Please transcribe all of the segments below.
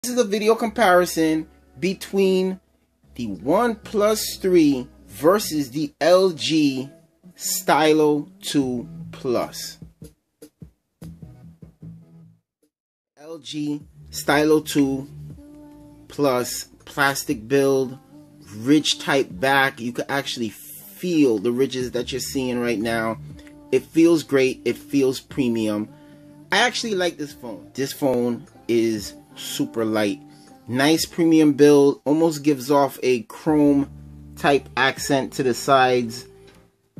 This is a video comparison between the OnePlus 3 versus the LG Stylo 2 Plus. LG Stylo 2 Plus, plastic build, ridge type back. You can actually feel the ridges that you're seeing right now. It feels great. It feels premium. I actually like this phone. This phone is super light. Nice premium build. Almost gives off a chrome type accent to the sides.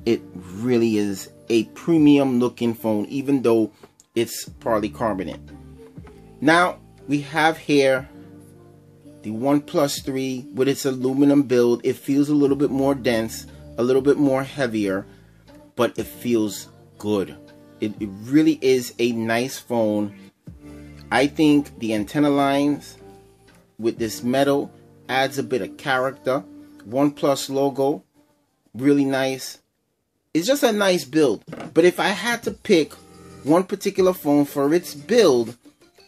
It really is a premium looking phone, even though it's polycarbonate. Now we have here the OnePlus 3 with its aluminum build. It feels a little bit more dense, a little bit more heavier, but it feels good. It really is a nice phone. I think the antenna lines with this metal adds a bit of character. OnePlus logo, really nice. It's just a nice build. But if I had to pick one particular phone for its build,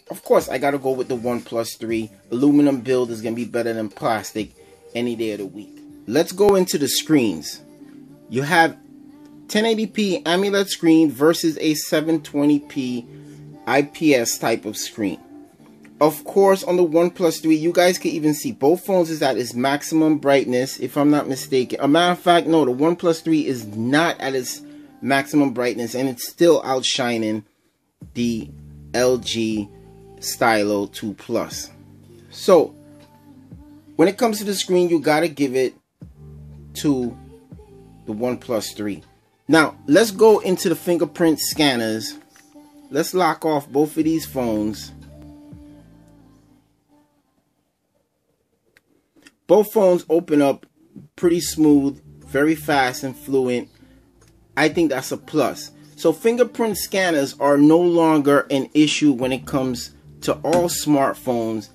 of course I gotta go with the OnePlus 3. Aluminum build is gonna be better than plastic any day of the week. Let's go into the screens. You have 1080p AMOLED screen versus a 720p IPS type of screen. Of course, on the OnePlus 3, you guys can even see both phones is at its maximum brightness, if I'm not mistaken. A matter of fact, no, the OnePlus 3 is not at its maximum brightness, and it's still outshining the LG Stylo 2 Plus. So, when it comes to the screen, you gotta give it to the OnePlus 3. Now, let's go into the fingerprint scanners. Let's lock off both of these phones. Both phones open up pretty smooth, very fast and fluent. I think that's a plus. So fingerprint scanners are no longer an issue when it comes to all smartphones.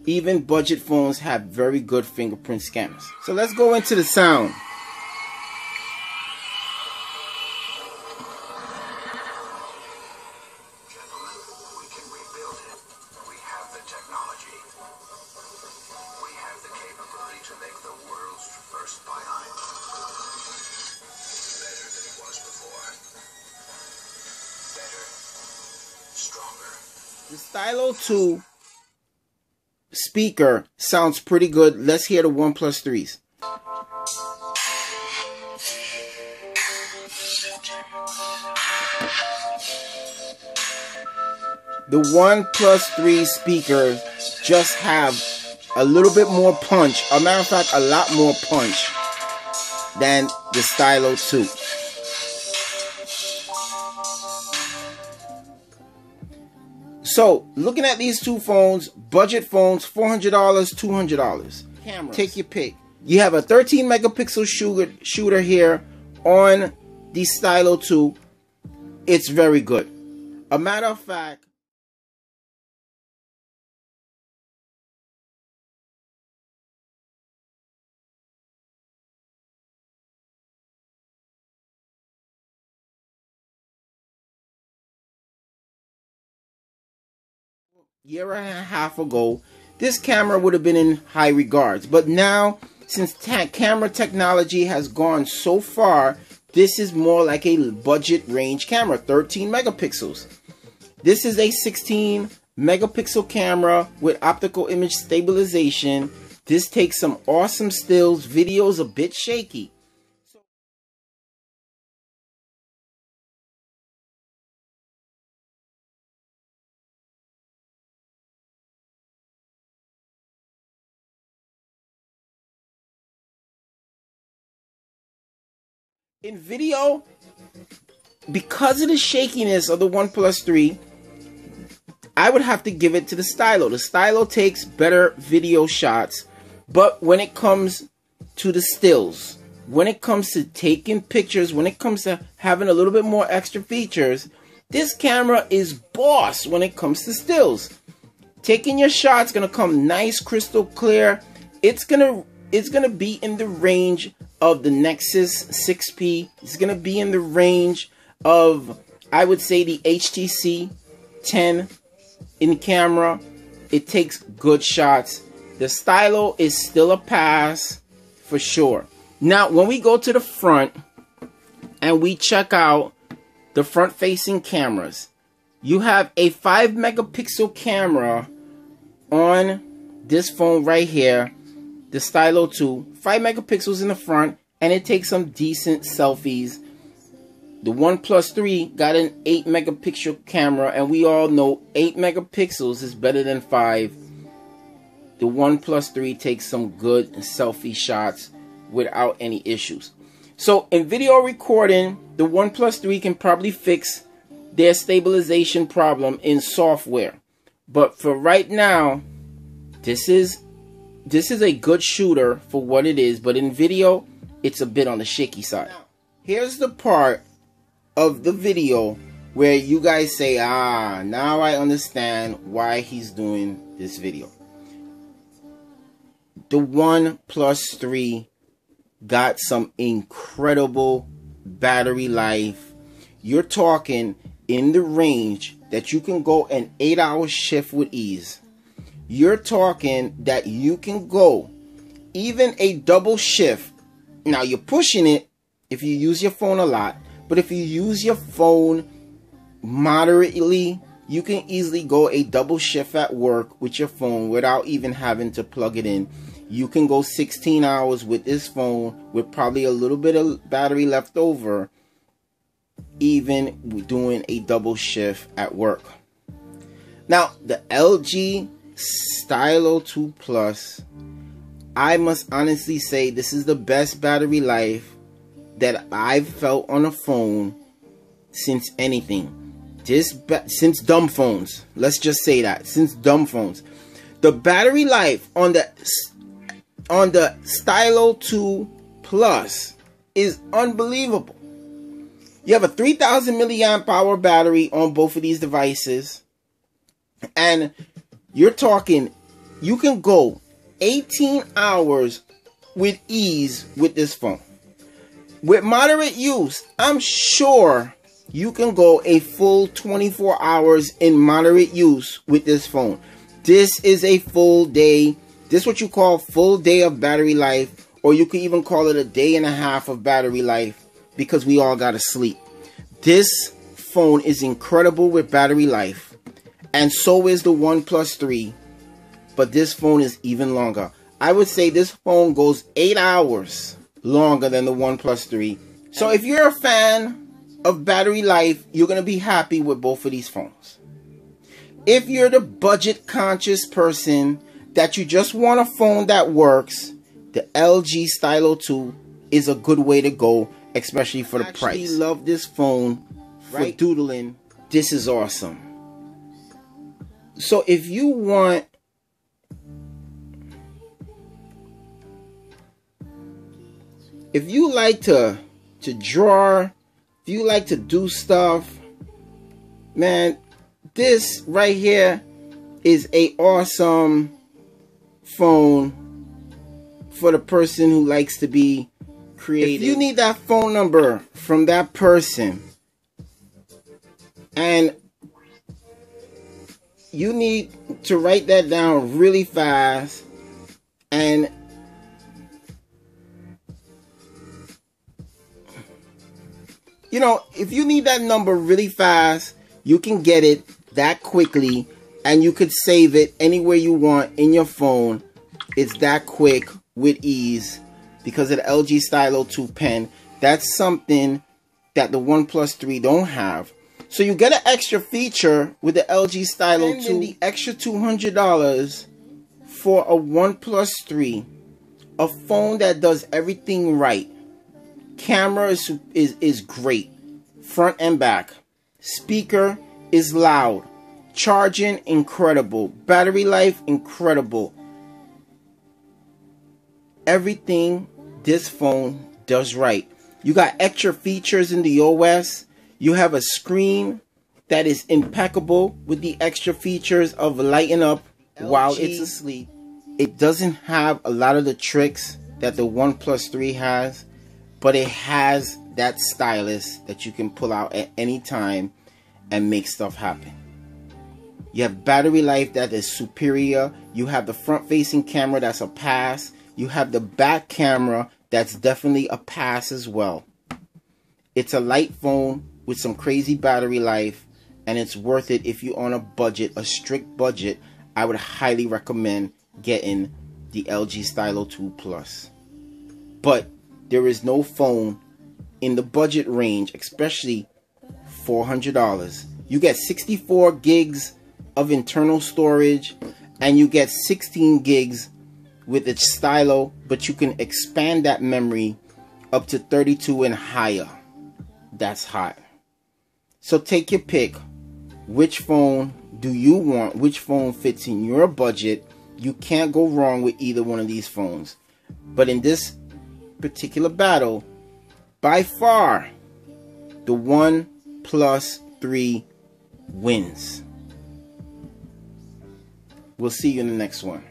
Even budget phones have very good fingerprint scanners. So let's go into the sound. The Stylo 2 speaker sounds pretty good. Let's hear the OnePlus 3's. The OnePlus 3 speakers just have a little bit more punch. As a matter of fact, a lot more punch than the Stylo 2. So, looking at these two phones, budget phones, $400, $200. Cameras. Take your pick. You have a 13 megapixel shooter here on the Stylo 2. It's very good. A matter of fact, year and a half ago, this camera would have been in high regards. But now, since camera technology has gone so far, this is more like a budget range camera, 13 megapixels. This is a 16 megapixel camera with optical image stabilization. This takes some awesome stills. Video's a bit shaky. In video, because of the shakiness of the OnePlus 3, I would have to give it to the Stylo. The Stylo takes better video shots, but when it comes to the stills, when it comes to taking pictures, when it comes to having a little bit more extra features, this camera is boss when it comes to stills. Taking your shot's gonna come nice, crystal clear. It's gonna be in the range of the Nexus 6P. It's going to be in the range of, I would say, the HTC 10 in camera. It takes good shots. The Stylo is still a pass for sure. Now, when we go to the front and we check out the front-facing cameras, you have a 5 megapixel camera on this phone right here, the Stylo 2. 5 megapixels in the front, and it takes some decent selfies. The OnePlus 3 got an 8 megapixel camera, and we all know 8 megapixels is better than 5. The OnePlus 3 takes some good selfie shots without any issues. So in video recording, the OnePlus 3 can probably fix their stabilization problem in software. But for right now, this is a good shooter for what it is, but in video, it's a bit on the shaky side. Here's the part of the video where you guys say, ah, now I understand why he's doing this video. The OnePlus 3 got some incredible battery life. You're talking in the range that you can go an 8-hour shift with ease. You're talking that you can go even a double shift. Now you're pushing it if you use your phone a lot, but if you use your phone moderately, you can easily go a double shift at work with your phone without even having to plug it in. You can go 16 hours with this phone with probably a little bit of battery left over, even doing a double shift at work. Now, the LG Stylo 2 Plus, I must honestly say this is the best battery life that I've felt on a phone since anything. Since dumb phones. Let's just say that. Since dumb phones. The battery life on the Stylo 2 Plus is unbelievable. You have a 3000 milliamp hour battery on both of these devices, and you're talking you can go 18 hours with ease with this phone. With moderate use, I'm sure you can go a full 24 hours in moderate use with this phone. This is a full day. This is what you call full day of battery life, or you could even call it a day and a half of battery life, because we all gotta sleep. This phone is incredible with battery life, and so is the OnePlus 3, but this phone is even longer. I would say this phone goes 8 hours longer than the OnePlus 3. So if you're a fan of battery life, you're gonna be happy with both of these phones. If you're the budget conscious person that you just want a phone that works, the LG Stylo 2 is a good way to go, especially for the price. I love this phone for doodling. This is awesome. So if you want if you like to draw, if you like to do stuff, man, this right here is a awesome phone for the person who likes to be creative. If you need that phone number from that person and you need to write that down really fast, and you know, if you need that number really fast, you can get it that quickly, and you could save it anywhere you want in your phone. It's that quick with ease because of the LG Stylo 2 Pen. That's something that the OnePlus 3 don't have. So you get an extra feature with the LG Stylo 2. And the extra $200 for a OnePlus 3, a phone that does everything right. Camera is great, front and back. Speaker is loud. Charging incredible. Battery life incredible. Everything this phone does right. You got extra features in the OS. You have a screen that is impeccable with the extra features of lighting up while it's asleep. It doesn't have a lot of the tricks that the OnePlus 3 has, but it has that stylus that you can pull out at any time and make stuff happen. You have battery life that is superior. You have the front facing camera that's a pass. You have the back camera that's definitely a pass as well. It's a light phone with some crazy battery life, and it's worth it if you're on a budget, a strict budget. I would highly recommend getting the LG Stylo 2 Plus. But there is no phone in the budget range, especially $400. You get 64 gigs of internal storage, and you get 16 gigs with its Stylo, but you can expand that memory up to 32 and higher. That's hot. So take your pick. Which phone do you want? Which phone fits in your budget? You can't go wrong with either one of these phones. But in this particular battle, by far, the OnePlus 3 wins. We'll see you in the next one.